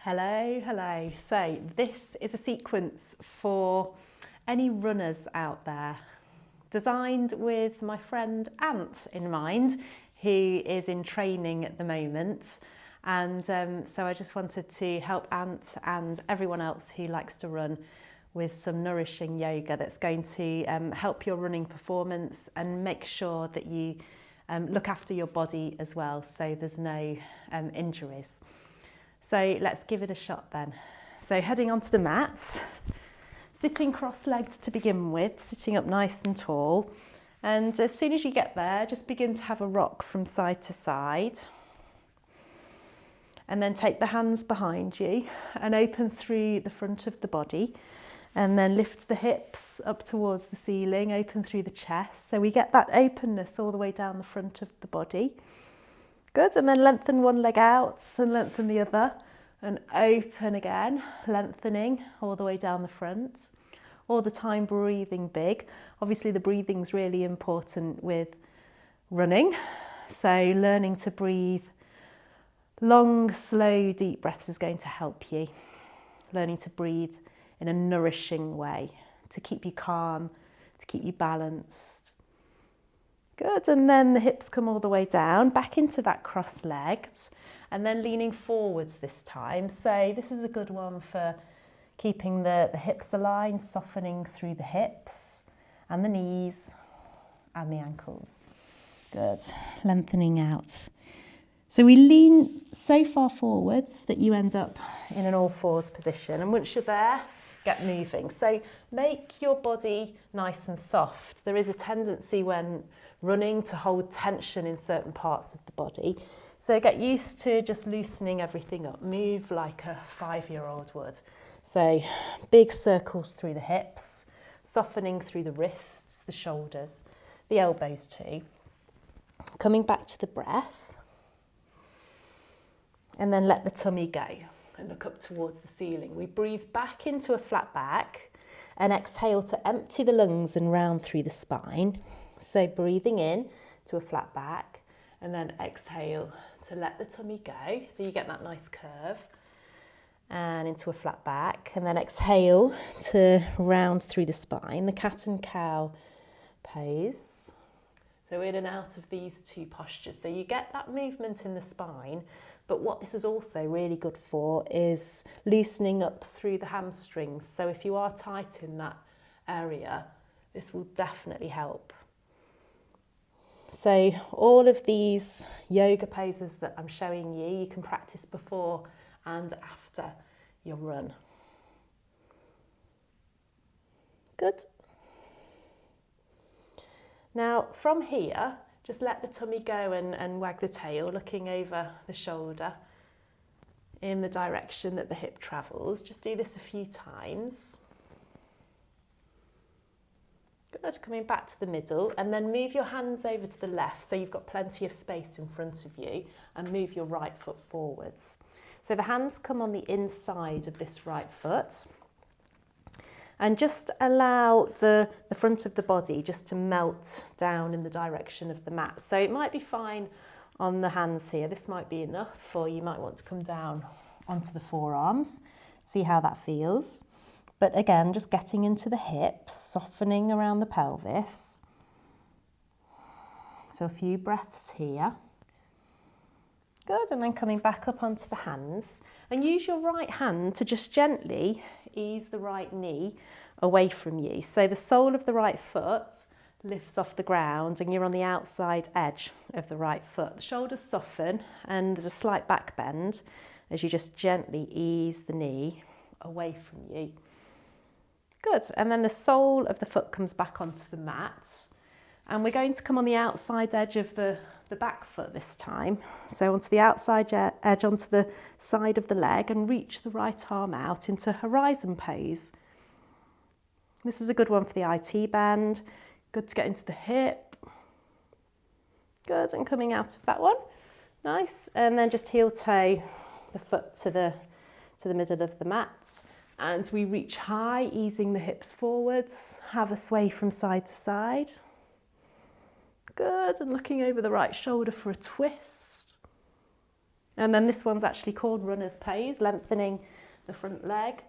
Hello, hello. So this is a sequence for any runners out there, designed with my friend Ant in mind, who is in training at the moment. And so I just wanted to help Ant and everyone else who likes to run with some nourishing yoga that's going to help your running performance and make sure that you look after your body as well, so there's no injuries. So let's give it a shot then. So heading onto the mat, sitting cross-legged to begin with, sitting up nice and tall. And as soon as you get there, just begin to have a rock from side to side. And then take the hands behind you and open through the front of the body. And then lift the hips up towards the ceiling, open through the chest. So we get that openness all the way down the front of the body. Good, and then lengthen one leg out and lengthen the other and open again, lengthening all the way down the front. All the time breathing big. Obviously the breathing's really important with running. So learning to breathe long, slow, deep breaths is going to help you. Learning to breathe in a nourishing way to keep you calm, to keep you balanced. Good, and then the hips come all the way down, back into that cross-legged, and then leaning forwards this time. So this is a good one for keeping the hips aligned, softening through the hips and the knees and the ankles. Good, lengthening out. So we lean so far forwards that you end up in an all fours position, and once you're there, get moving. So make your body nice and soft. There is a tendency when running to hold tension in certain parts of the body. So get used to just loosening everything up. Move like a 5-year-old would. So big circles through the hips, softening through the wrists, the shoulders, the elbows too. Coming back to the breath. And then let the tummy go and look up towards the ceiling. We breathe back into a flat back and exhale to empty the lungs and round through the spine. So breathing in to a flat back and then exhale to let the tummy go. So you get that nice curve and into a flat back, and then exhale to round through the spine, the cat and cow pose. So in and out of these two postures. So you get that movement in the spine. But what this is also really good for is loosening up through the hamstrings. So if you are tight in that area, this will definitely help. So all of these yoga poses that I'm showing you, you can practice before and after your run. Good. Now from here, just let the tummy go and wag the tail, looking over the shoulder in the direction that the hip travels. Just do this a few times. Good, coming back to the middle, and then move your hands over to the left so you've got plenty of space in front of you, and move your right foot forwards. So the hands come on the inside of this right foot. And just allow the front of the body just to melt down in the direction of the mat. So it might be fine on the hands here. This might be enough, or you might want to come down onto the forearms. See how that feels. But again, just getting into the hips, softening around the pelvis. So a few breaths here. Good, and then coming back up onto the hands. And use your right hand to just gently ease the right knee away from you. So the sole of the right foot lifts off the ground and you're on the outside edge of the right foot. The shoulders soften and there's a slight back bend as you just gently ease the knee away from you. Good, and then the sole of the foot comes back onto the mat, and we're going to come on the outside edge of the back foot this time. So onto the outside edge, onto the side of the leg, and reach the right arm out into horizon pose. This is a good one for the IT band. Good to get into the hip. Good, and coming out of that one. Nice, and then just heel toe the foot to the middle of the mat. And we reach high, easing the hips forwards. Have a sway from side to side. Good, and looking over the right shoulder for a twist. And then this one's actually called runner's pose, lengthening the front leg.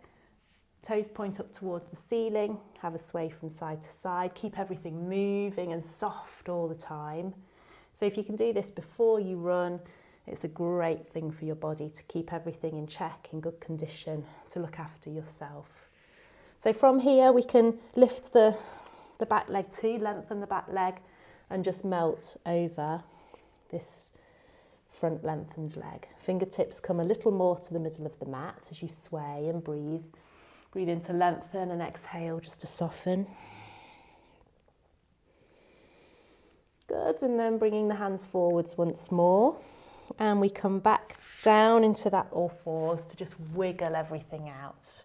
Toes point up towards the ceiling, have a sway from side to side, keep everything moving and soft all the time. So if you can do this before you run, it's a great thing for your body to keep everything in check, in good condition, to look after yourself. So from here we can lift the back leg too, lengthen the back leg and just melt over this front lengthened leg. Fingertips come a little more to the middle of the mat as you sway and breathe. Breathe in to lengthen and exhale just to soften. Good, and then bringing the hands forwards once more. And we come back down into that all fours to just wiggle everything out.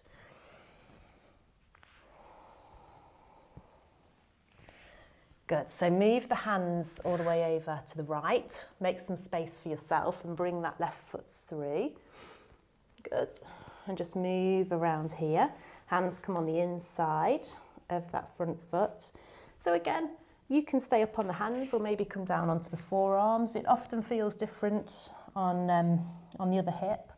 Good, so move the hands all the way over to the right. Make some space for yourself and bring that left foot through. Good. And just move around here. Hands come on the inside of that front foot. So again, you can stay up on the hands or maybe come down onto the forearms. It often feels different on the other hip.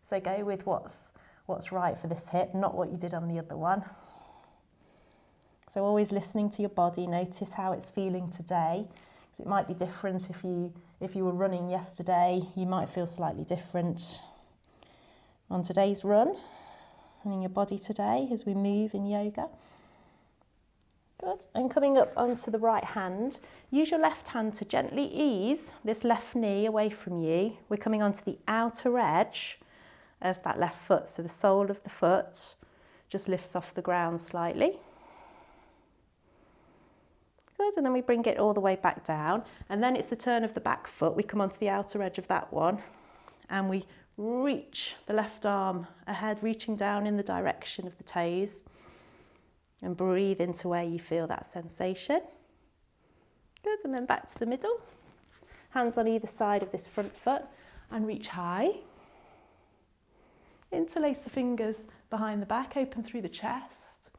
So go with what's right for this hip, not what you did on the other one. So always listening to your body, notice how it's feeling today. Because it might be different if you were running yesterday, you might feel slightly different on today's run and in your body today as we move in yoga. Good. And coming up onto the right hand, use your left hand to gently ease this left knee away from you. We're coming onto the outer edge of that left foot, so the sole of the foot just lifts off the ground slightly. Good, and then we bring it all the way back down, and then it's the turn of the back foot. We come onto the outer edge of that one and we reach the left arm ahead, reaching down in the direction of the toes, and breathe into where you feel that sensation. Good, and then back to the middle. Hands on either side of this front foot and reach high. Interlace the fingers behind the back, open through the chest.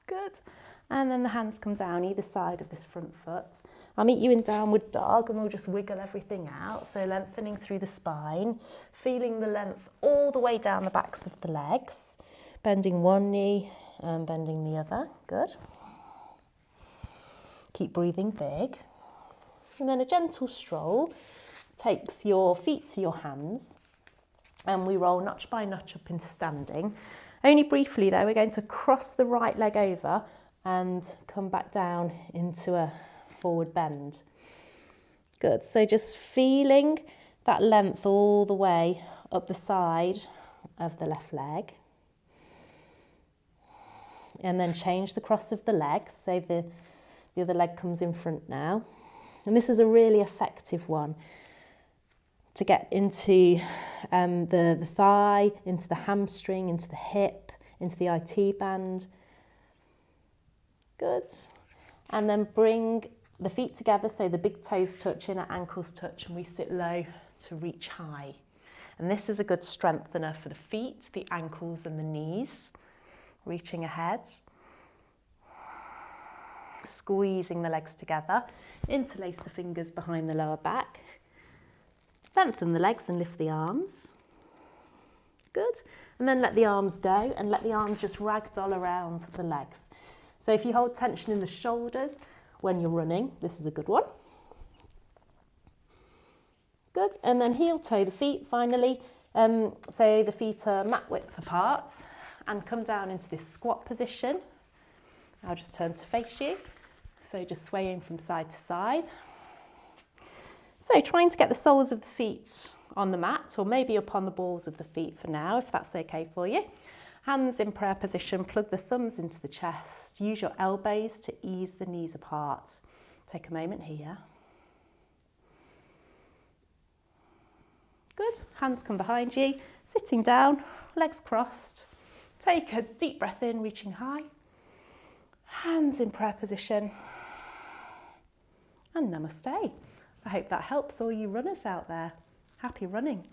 Good. And then the hands come down either side of this front foot. I'll meet you in downward dog and we'll just wiggle everything out. So lengthening through the spine, feeling the length all the way down the backs of the legs, bending one knee and bending the other. Good. Keep breathing big. And then a gentle stroll takes your feet to your hands and we roll notch by notch up into standing. Only briefly though, we're going to cross the right leg over and come back down into a forward bend. Good, so just feeling that length all the way up the side of the left leg. And then change the cross of the leg, so the other leg comes in front now. And this is a really effective one to get into the thigh, into the hamstring, into the hip, into the IT band. Good. And then bring the feet together so the big toes touch, inner ankles touch, and we sit low to reach high. And this is a good strengthener for the feet, the ankles and the knees. Reaching ahead. Squeezing the legs together. Interlace the fingers behind the lower back. Lengthen the legs and lift the arms. Good. And then let the arms go and let the arms just ragdoll around the legs. So if you hold tension in the shoulders when you're running, this is a good one. Good, and then heel toe the feet finally. So the feet are mat width apart and come down into this squat position. I'll just turn to face you. So just swaying from side to side. So trying to get the soles of the feet on the mat or maybe up on the balls of the feet for now, if that's okay for you. Hands in prayer position, plug the thumbs into the chest. Use your elbows to ease the knees apart. Take a moment here. Good, hands come behind you, sitting down, legs crossed. Take a deep breath in, reaching high. Hands in prayer position. And namaste. I hope that helps all you runners out there. Happy running.